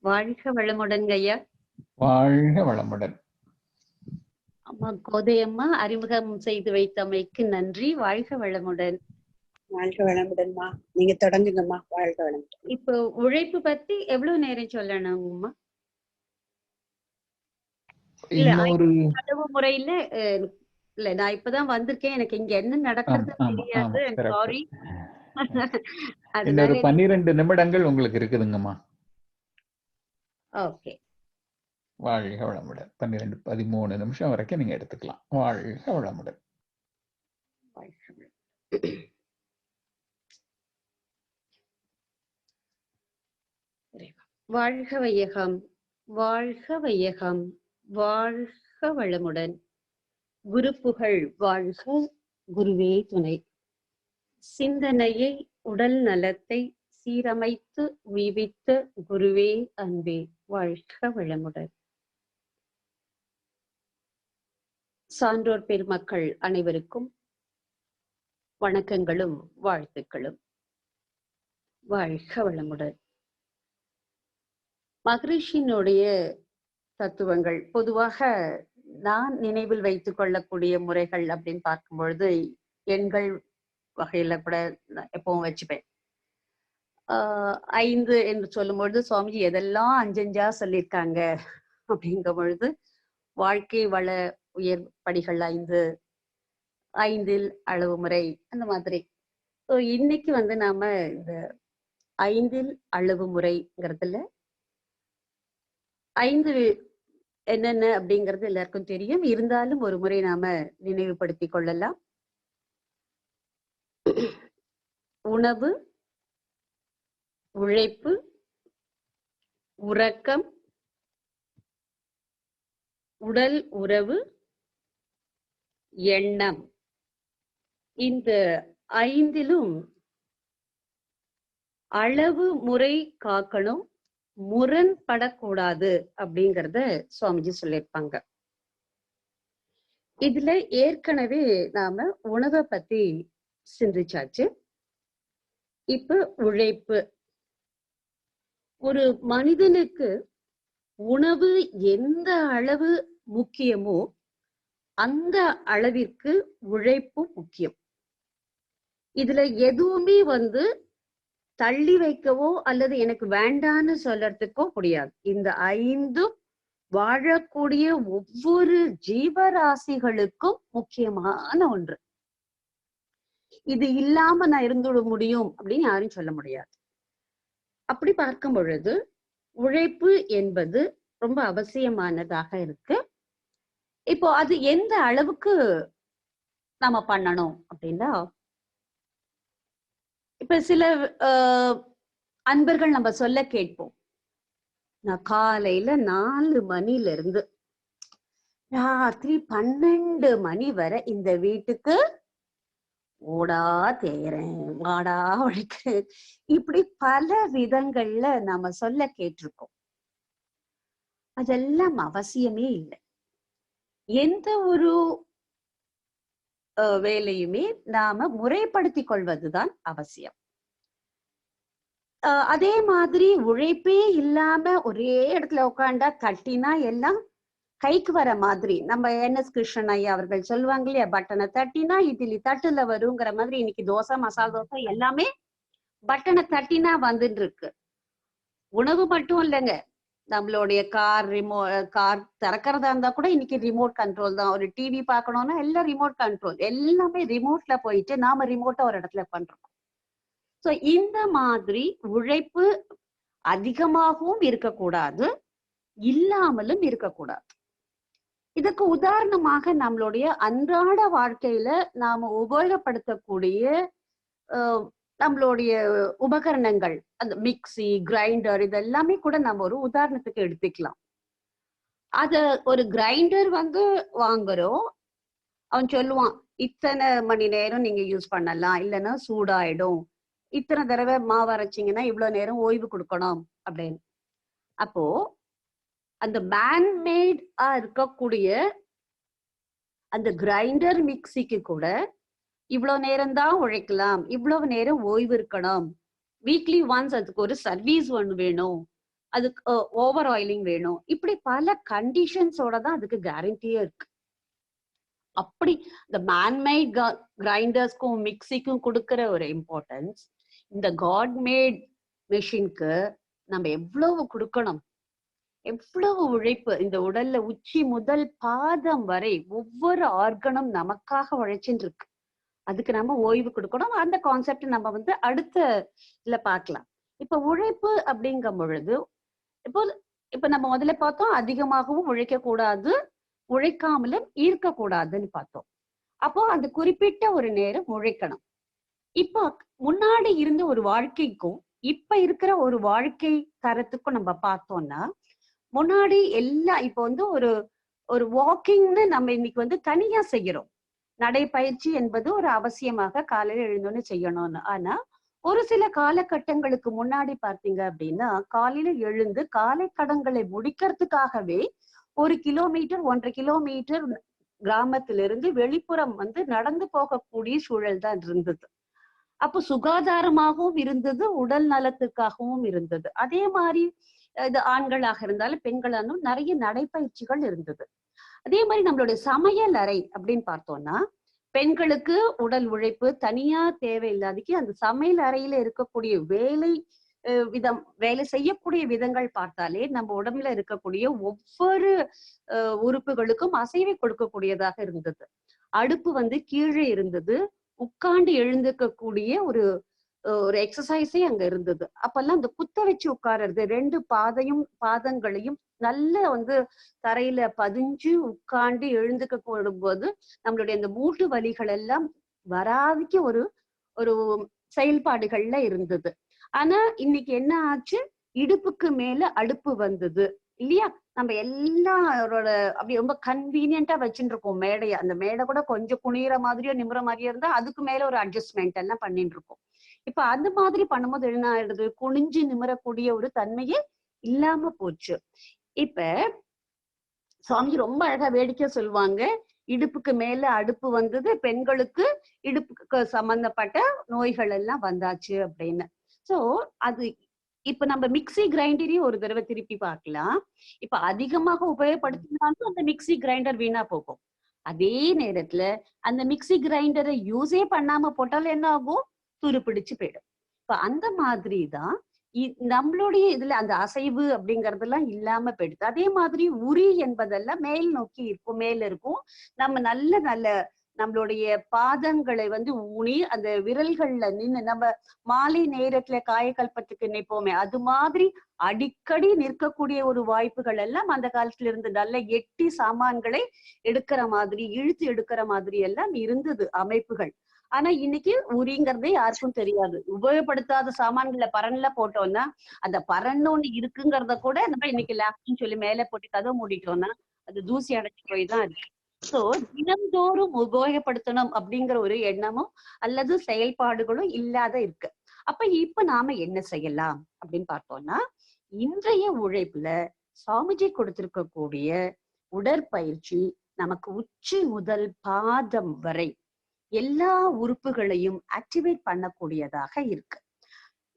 வாழ்க வளமுடன் ஐயா. வாழ்க வளமுடன். அம்மா கோதையம்மா அறிமுகம் செய்து வைத்தமைக்கு நன்றி. வாழ்க வளமுடன். வாழ்க வளமுடன்மா. நீங்க தொடங்குங்கம்மா. வாழ்க வளமுடன். இப்போ உழைப்பு பத்தி எவ்வளவு நேரம் சொல்லணும்மா? இன்னொரு அளவு முறையில இல்ல, நான் இப்பதான் வந்திருக்கேன், எனக்கு இங்க என்ன நடக்கிறது தெரியாது. சாரி. இன்னொரு 12 நிமிடங்கள் உங்களுக்கு இருக்குதுங்கம்மா. ஓகே. வாழ்க வளமுடன். 12-13 நிமிஷம் வரைக்கும் நீங்க எடுத்துக்கலாம். வாழ்க வளமுடன். வாழ்க வையகம், வாழ்க வையகம், வாழ்க வளமுடன். குரு புகழ் வாழ்க, குருவே துணை. சிந்தனையை உடல் நலத்தை சீரமைத்து உய்வித்த குருவே அன்பே, வாழ்க வளமுடன். சான்றோர் பெருமக்கள் அனைவருக்கும் வணக்கங்களும் வாழ்த்துக்களும். வாழ்க வளமுடன். மகரிஷியினுடைய தத்துவங்கள் பொதுவாக நான் நினைவில் வைத்துக் கொள்ளக்கூடிய முறைகள் அப்படின்னு பார்க்கும் பொழுது எண்கள் வகையில கூட எப்பவும் வச்சுப்பேன். 5 என்று சொல்லும் பொழுது சுவாமிஜி எதெல்லாம் 5 சொல்லியிருக்காங்க அப்படிங்கும் பொழுது வாழ்க்கை வள உயர் படிகள் 5, 5 அளவு முறை, அந்த மாதிரி. ஸோ இன்னைக்கு நாம இந்த 5 அளவு முறைங்கிறதுல 5 என்னென்ன அப்படிங்கிறது எல்லாருக்கும் தெரியும். இருந்தாலும் ஒரு முறை நாம நினைவுபடுத்திக் கொள்ளலாம். உணவு, உழைப்பு, உறக்கம், உடல் உறவு, எண்ணம். இந்த 5லும் அளவு முறை காக்கணும், முரண்படக்கூடாது அப்படிங்கறத சுவாமிஜி சொல்லியிருப்பாங்க. இதுல ஏற்கனவே நாம உணவை பத்தி சிந்திச்சாச்சு. இப்ப உழைப்பு. ஒரு மனிதனுக்கு உணவு எந்த அளவு முக்கியமோ அந்த அளவிற்கு உழைப்பும் முக்கியம். இதுல எதுவுமே தள்ளி வைக்கவோ அல்லது எனக்கு வேண்டான்னு சொல்றதுக்கோ முடியாது. இந்த 5ம் வாழக்கூடிய ஒவ்வொரு ஜீவராசிகளுக்கும் முக்கியமான ஒன்று. இது இல்லாம நான் இருந்துட முடியும் அப்படின்னு யாரும் சொல்ல முடியாது. அப்படி பார்க்கும் பொழுது உழைப்பு என்பது ரொம்ப அவசியமானதாக இருக்கு. இப்போ அது எந்த அளவுக்கு நாம பண்ணணும் அப்படின்னா, இப்ப சில அன்பர்கள் நம்ம சொல்ல கேட்போம், நான் காலையில 4 மணில இருந்து ராத்திரி 12 மணி வரை இந்த வீட்டுக்கு ஓடா தேறேன், வாடா உழைக்கிறேன், இப்படி பல விதங்கள்ல நாம சொல்ல கேட்டிருக்கோம். அதெல்லாம் அவசியமே இல்லை. எந்த ஒரு வேலையுமே நாம முறைப்படுத்திக் கொள்வதுதான் அவசியம். அதே மாதிரி உழைப்பே இல்லாம ஒரே இடத்துல உட்காண்டா தட்டினா எல்லாம் கைக்கு வர மாதிரி, நம்ம NS கிருஷ்ணன் ஐயா அவர்கள் சொல்லுவாங்க இல்லையா, பட்டனை தட்டினா இட்லி தட்டுல வருங்கிற மாதிரி இன்னைக்கு தோசை, மசாலா தோசை எல்லாமே பட்டனை தட்டினா வந்துட்டு இருக்கு. உணவு மட்டும் இல்லைங்க, நம்மளுடைய கார் திறக்கிறதா இருந்தா கூட இன்னைக்கு ரிமோட் கண்ட்ரோல் தான். ஒரு டிவி பார்க்கணும்னா எல்லாம் ரிமோட் கண்ட்ரோல், எல்லாமே ரிமோட்ல போயிட்டு நாம ரிமோட்டை ஒரு இடத்துல பண்றோம். ஸோ இந்த மாதிரி உழைப்பு அதிகமாகவும் இருக்கக்கூடாது, இல்லாமலும் இருக்கக்கூடாது. இதுக்கு உதாரணமாக நம்மளுடைய அன்றாட வாழ்க்கையில நாம உபயோகப்படுத்தக்கூடிய நம்மளுடைய உபகரணங்கள், அந்த மிக்சி, கிரைண்டர், இதெல்லாமே கூட நம்ம ஒரு உதாரணத்துக்கு எடுத்துக்கலாம். அத ஒரு கிரைண்டர் வாங்குறோம், அவன் சொல்லுவான் இத்தனை மணி நேரம் நீங்க யூஸ் பண்ணலாம், இல்லைன்னா சூடாயிடும், இத்தனை தடவை மாவு அரைச்சிங்கன்னா இவ்வளவு நேரம் ஓய்வு கொடுக்கணும் அப்படின்னு. அப்போ அந்த மேன்மேடா இருக்கக்கூடிய அந்த கிரைண்டர் மிக்சிக்கு கூட இவ்வளவு நேரம் தான் உழைக்கலாம், இவ்வளவு நேரம் ஓய்வு இருக்கணும், வீக்லி ஒன்ஸ் அதுக்கு ஒரு சர்வீஸ் ஒன்று வேணும் அதுக்கு ஓவர் ஆயிலிங் வேணும். இப்படி பல கண்டிஷன்ஸோட தான் அதுக்கு கேரண்டியே இருக்கு. அப்படி இந்த மேன்மேட் கிரைண்டர்ஸ்க்கும் மிக்சிக்கும் கொடுக்கிற ஒரு இம்பார்ட்டன்ஸ் இந்த காட்மேட் மெஷினுக்கு நம்ம எவ்வளவு கொடுக்கணும், எவ்வளவு உழைப்பு. இந்த உடல்ல உச்சி முதல் பாதம் வரை ஒவ்வொரு ஆர்கனும் நமக்காக உழைச்சுட்டு இருக்கு. அதுக்கு நம்ம ஓய்வு கொடுக்கணும். அந்த கான்செப்ட் நம்ம அடுத்த இதுல பார்க்கலாம். இப்ப உழைப்பு அப்படிங்கும் பொழுது இப்ப நம்ம முதல்ல பார்த்தோம் அதிகமாகவும் உழைக்க கூடாது, உழைக்காமலும் இருக்கக்கூடாதுன்னு பார்த்தோம். அப்போ அந்த குறிப்பிட்ட ஒரு நேரம் உழைக்கணும். இப்போ முன்னாடி இருந்த ஒரு வாழ்க்கைக்கும் இப்ப இருக்கிற ஒரு வாழ்க்கை தரத்துக்கும் நம்ம பார்த்தோம்னா, முன்னாடி எல்லாம் இப்ப ஒரு ஒரு வாக்கிங்னு நம்ம இன்னைக்கு தனியா செய்யறோம். நடைப்பயிற்சி என்பது ஒரு அவசியமாக காலையில எழுந்தோன்னு செய்யணும்னு. ஆனா ஒரு சில காலகட்டங்களுக்கு முன்னாடி பார்த்தீங்க அப்படின்னா, காலையில எழுந்து காலை கடன்களை முடிக்கிறதுக்காகவே 1 கிலோமீட்டர் 1.5 கிலோமீட்டர் கிராமத்திலிருந்து வெளிப்புறம் நடந்து போகக்கூடிய சூழல் தான் இருந்தது. அப்போ சுகாதாரமாகவும் இருந்தது, உடல் நலத்துக்காகவும் இருந்தது. அதே மாதிரி இது ஆண்களாக இருந்தாலும் பெண்களாலும் நிறைய நடைப்பயிற்சிகள் இருந்தது. அதே மாதிரி நம்மளுடைய சமையல் அறை அப்படின்னு பார்த்தோம்னா, பெண்களுக்கு உடல் உழைப்பு தனியா தேவையில்லாதக்கு அந்த சமையல் அறையில இருக்கக்கூடிய வேலை செய்யக்கூடிய விதங்கள் பார்த்தாலே நம்ம உடம்புல இருக்கக்கூடிய ஒவ்வொரு உறுப்புகளுக்கும் அசைவை கொடுக்கக்கூடியதாக இருந்தது. அடுப்பு கீழே இருந்தது, உட்கார்ந்து எழுந்துக்கக்கூடிய ஒரு எக்ஸசைஸே அங்க இருந்தது. அப்பெல்லாம் அந்த குத்த வச்சு உட்கார்றது, 2 பாதங்களையும் நல்ல தரையில பதிஞ்சு உட்கார்ந்து எழுந்துக்க போடும்போது நம்மளுடைய அந்த மூட்டு வலிகள் எல்லாம் வராதிக்கு ஒரு செயல்பாடுகள்ல இருந்தது. ஆனா இன்னைக்கு என்ன ஆச்சு, இடுப்புக்கு மேல அடுப்பு வந்தது இல்லையா? நம்ம எல்லாரோட அப்படி ரொம்ப கன்வீனியன்ட்டா வச்சுட்டு இருக்கோம் மேடைய. அந்த மேடை கூட கொஞ்சம் குனிற மாதிரியோ நிமிர மாதிரியோ இருந்தா அதுக்கு மேல ஒரு அட்ஜஸ்ட்மெண்ட் எல்லாம் பண்ணிட்டு இருக்கோம். இப்ப அந்த மாதிரி பண்ணும்போது என்ன ஆயிடுது, குனிஞ்சு நிமிரக்கூடிய ஒரு தன்மையே இல்லாம போச்சு. இப்ப சுவாமி ரொம்ப அழகா வேடிக்கை சொல்லுவாங்க, இடுப்புக்கு மேல அடுப்பு வந்தது, பெண்களுக்கு இடுப்புக்கு சம்பந்தப்பட்ட நோய்கள் எல்லாம் வந்தாச்சு அப்படின்னு. சோ அது இப்ப நம்ம மிக்சி கிரைண்டரையும் ஒரு தடவை திருப்பி பார்க்கலாம். இப்ப அதிகமாக உபயோகப்படுத்தினாலும் அந்த மிக்சி கிரைண்டர் வீணா போகும். அதே நேரத்துல அந்த மிக்சி கிரைண்டரை யூஸே பண்ணாம போட்டாலும் என்ன ஆகும், துரு பிடிச்சு போயிடும். இப்ப அந்த மாதிரிதான் நம்மளுடைய இதுல அந்த அசைவு அப்படிங்கறதெல்லாம் இல்லாம போயிடுது. அதே மாதிரி உரி என்பதெல்லாம் மேல் நோக்கி இருக்கும், மேல இருக்கும். நம்ம நல்ல நம்மளுடைய பாதங்களை ஊனி அந்த விரல்கள்ல நின்று நம்ம மாலை நேரத்துல காயக்கல்பத்துக்கு நிற்போமே, அது மாதிரி அடிக்கடி நிற்கக்கூடிய ஒரு வாய்ப்புகள் எல்லாம் அந்த காலத்துல இருந்து நல்ல எட்டி சாமான்களை எடுக்கிற மாதிரி, இழுத்து எடுக்கிற மாதிரி எல்லாம் இருந்தது அமைப்புகள். ஆனா இன்னைக்கு உரிங்கிறதே யாருக்கும் தெரியாது. உபயோகப்படுத்தாத சாமான்களை பரன்ல போட்டோம்னா அந்த பரன்னு ஒண்ணு இருக்குங்கிறத கூட நம்ம இன்னைக்கு லேப்னு சொல்லி மேல போட்டு கதவு மூடிட்டோம்னா அது தூசி அடைச்சு போய் தான் இருக்கு. சோ தினந்தோறும் உபயோகப்படுத்தணும் அப்படிங்கிற ஒரு எண்ணமும் அல்லது செயல்பாடுகளும் இல்லாத இருக்கு. இப்ப நாம என்ன செய்யலாம் அப்படின்னு பார்த்தோம்னா, இன்றைய உழைப்புல சுவாமிஜி கொடுத்திருக்கக்கூடிய உடற்பயிற்சி நமக்கு உச்சி முதல் பாதம் வரை எல்லா உறுப்புகளையும் ஆக்டிவேட் பண்ணக்கூடியதாக இருக்கு.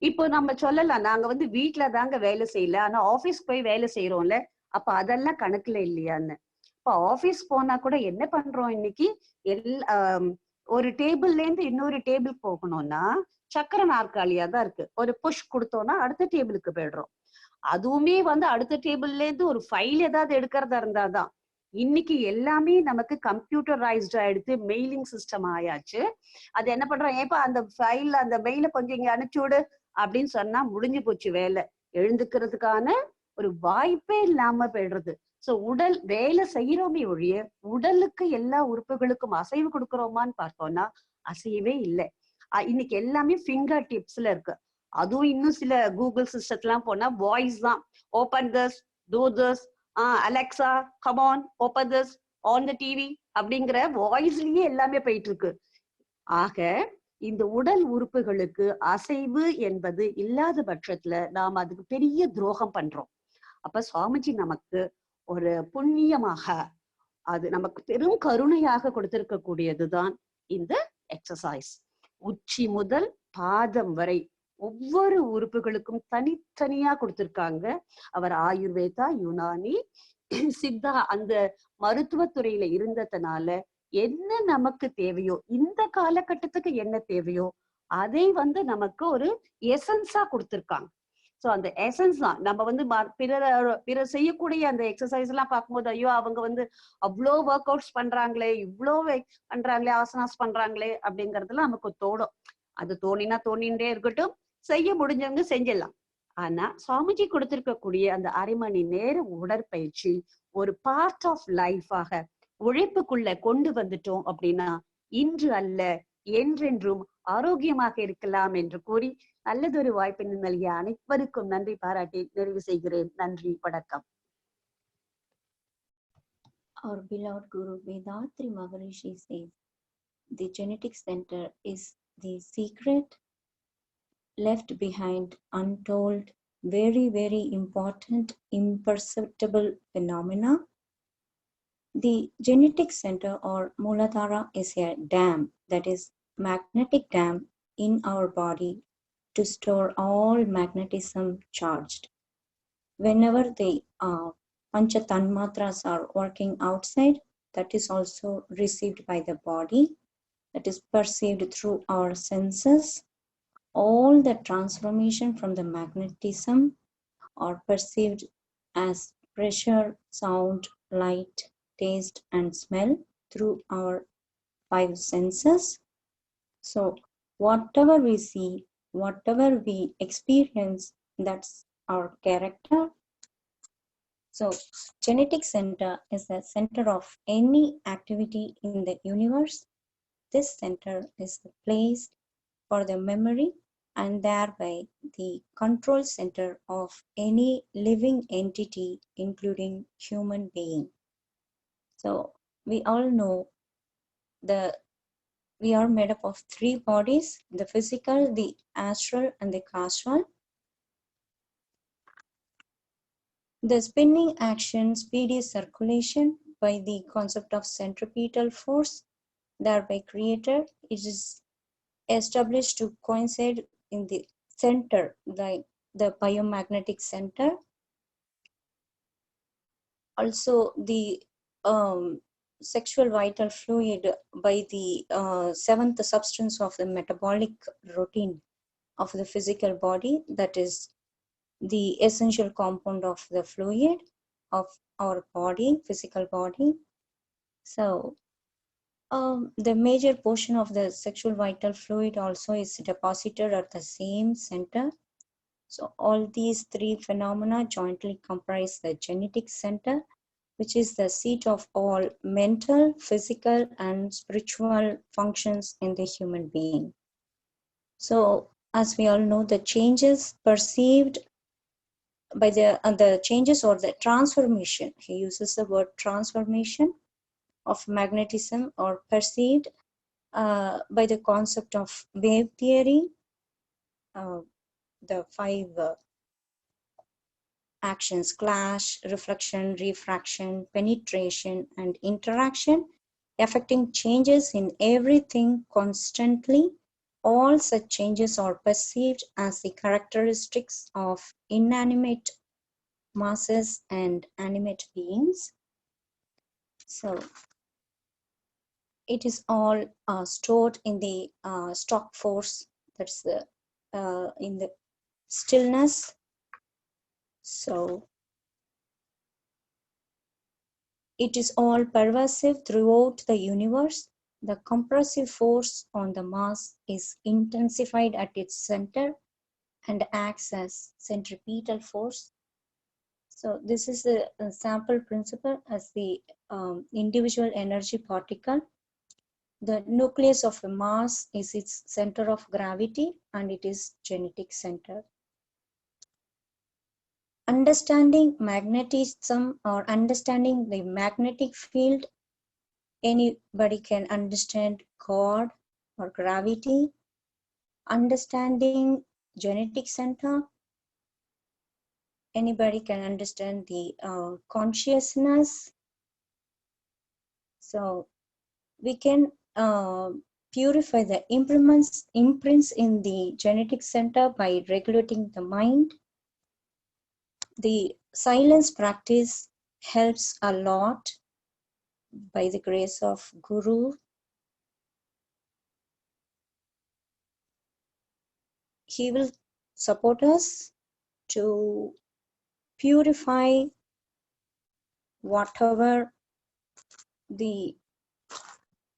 இப்போ நம்ம சொல்லலாம், நாங்க வீட்டுல தாங்க வேலை செய்யல, ஆனா ஆபீஸ் போய் வேலை செய்யறோம்ல, அப்ப அதெல்லாம் கணக்குல இல்லையான்னு. இப்ப ஆபீஸ் போனா கூட என்ன பண்றோம் இன்னைக்கு, ஒரு டேபிள்ல இருந்து இன்னொரு டேபிள் போகணும்னா சக்கர நாற்காலியா தான் இருக்கு. ஒரு புஷ் கொடுத்தோம்னா அடுத்த டேபிளுக்கு போயிடுறோம். அதுவுமே அடுத்த டேபிள்ல இருந்து ஒரு ஃபைல் ஏதாவது எடுக்கிறதா இருந்தாதான். இன்னைக்கு எல்லாமே நமக்கு கம்ப்யூட்டரைஸ்டா எடுத்து மெயிலிங் சிஸ்டம் ஆயாச்சு. அது என்ன பண்றோம், ஏப்பா அந்த ஃபைல் அந்த மெயில கொஞ்சம் இங்க அனுப்பிச்சுடு அப்படின்னு சொன்னா முடிஞ்சு போச்சு வேலை. எழுந்துக்கிறதுக்கான ஒரு வாய்ப்பே இல்லாம போயிடுறது. சோ உடல் வேலை செய்யறோமே ஒழிய உடலுக்கு எல்லா உறுப்புகளுக்கும் அசைவு கொடுக்கறோமான்னு பார்த்தோம்னா அசையவே இல்லை. இன்னைக்கு எல்லாமே ஃபிங்கர் டிப்ஸ்ல இருக்கு. அதுவும் இன்னும் சில கூகுள் சிஸ்டத்துலாம் போனா வாய்ஸ் தான். Open this, do this, Alexa come on open this, on the TV அப்படிங்கிற வாய்ஸ்லயே எல்லாமே போயிட்டு இருக்கு. ஆக இந்த உடல் உறுப்புகளுக்கு அசைவு என்பது இல்லாத பட்சத்துல நாம் அதுக்கு பெரிய துரோகம் பண்றோம். அப்ப சுவாமிஜி நமக்கு ஒரு புண்ணியமாக, அது நமக்கு பெரும் கருணையாக கொடுத்திருக்க கூடியதுதான் இந்த எக்ஸசைஸ். உச்சி முதல் பாதம் வரை ஒவ்வொரு உறுப்புகளுக்கும் தனித்தனியா கொடுத்திருக்காங்க. அவர் ஆயுர்வேதா, யுனானி, சித்தா அந்த மருத்துவத்துறையில இருந்ததுனால என்ன நமக்கு தேவையோ, இந்த காலகட்டத்துக்கு என்ன தேவையோ அதை நமக்கு ஒரு எசன்ஸா கொடுத்திருக்காங்க. சோ அந்த எசன்ஸ் தான் நம்ம பிறர் செய்யக்கூடிய அந்த எக்ஸசைஸ் எல்லாம் பார்க்கும்போது, ஐயோ அவங்க அவ்வளோ ஒர்க் அவுட்ஸ் பண்றாங்களே, இவ்வளோ பண்றாங்களே, ஆசனாஸ் பண்றாங்களே அப்படிங்கறதுலாம் நமக்கு தோணும். அது தோணிண்டே இருக்கட்டும், செய்ய முடிஞ்சவங்க செஞ்சிடலாம். ஆனா சுவாமிஜி கொடுத்திருக்கக்கூடிய அந்த 1/2 மணி நேர உடற்பயிற்சி ஒரு பார்ட் ஆஃப் லைஃபாக உழைப்புக்குள்ள கொண்டு வந்துட்டோம் அப்படின்னா இன்று அல்ல என்றென்றும் ஆரோக்கியமாக இருக்கலாம் என்று கூறி நல்லதொரு வாய்ப்பினை நல்கிய அனைவருக்கும் நன்றி பாராட்டி நிறைவு செய்கிறேன். நன்றி, வணக்கம். Our beloved Guru Vedatri Maharishi says, the genetic center is the secret left behind, untold, very, very important, imperceptible phenomena. The genetic center or Muladhara is a dam, that is magnetic dam in our body to store all magnetism charged. Whenever the Pancha Tanmatras are working outside, that is also received by the body, that is perceived through our senses. All the transformation from the magnetism are perceived as pressure, sound, light, taste, and smell through our 5 senses. So whatever we see, whatever we experience, that's our character. So genetic center is the center of any activity in the universe. This center is the place for the memory and thereby the control center of any living entity, including human being. So we all know we are made up of 3 bodies, the physical, the astral, and the causal. The spinning action, speedy circulation by the concept of centripetal force, thereby created, it is established to coincide in the center, like the biomagnetic center. Also the sexual vital fluid by the 7th substance of the metabolic routine of the physical body, that is the essential compound of the fluid of our body, physical body. So the major portion of the sexual vital fluid also is deposited at the same center. So all these 3 phenomena jointly comprise the genetic center, which is the seat of all mental, physical, and spiritual functions in the human being. So as we all know, the changes perceived by the changes or the transformation, he uses the word transformation of magnetism or perceived by the concept of wave theory, the 5 actions: clash, reflection, refraction, penetration, and interaction, affecting changes in everything constantly. All such changes are perceived as the characteristics of inanimate masses and animate beings. So it is all stored in the stock force, that's the in the stillness. So it is all pervasive throughout the universe. The compressive force on the mass is intensified at its center and acts as centripetal force. So this is a sample principle as the individual energy particle. The nucleus of a mass is its center of gravity and it is genetic center. Understanding magnetism or understanding the magnetic field, anybody can understand God or gravity. Understanding genetic center, anybody can understand the consciousness. So we can purify the imprints in the genetic center by regulating the mind. The silence practice helps a lot by the grace of Guru. He will support us to purify whatever the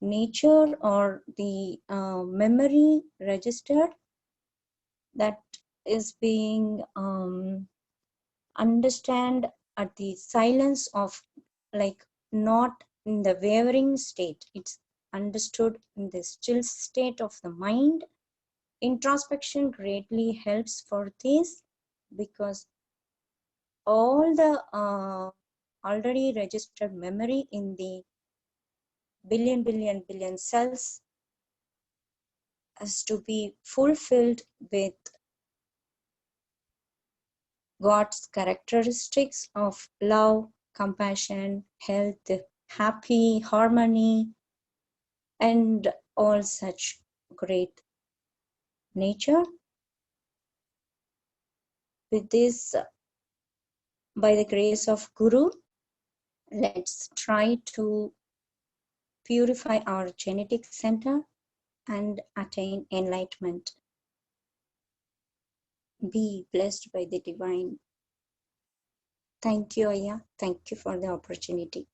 nature or the memory registered that is being understand at the silence of, like, not in the wavering state. It's understood in the still state of the mind. Introspection greatly helps for this, because all the already registered memory in the billion cells has to be fulfilled with God's characteristics of love, compassion, health, happy, harmony, and all such great nature. With this, by the grace of Guru, let's try to purify our genetic center and attain enlightenment. Be blessed by the divine. Thank you, Aya. Thank you for the opportunity.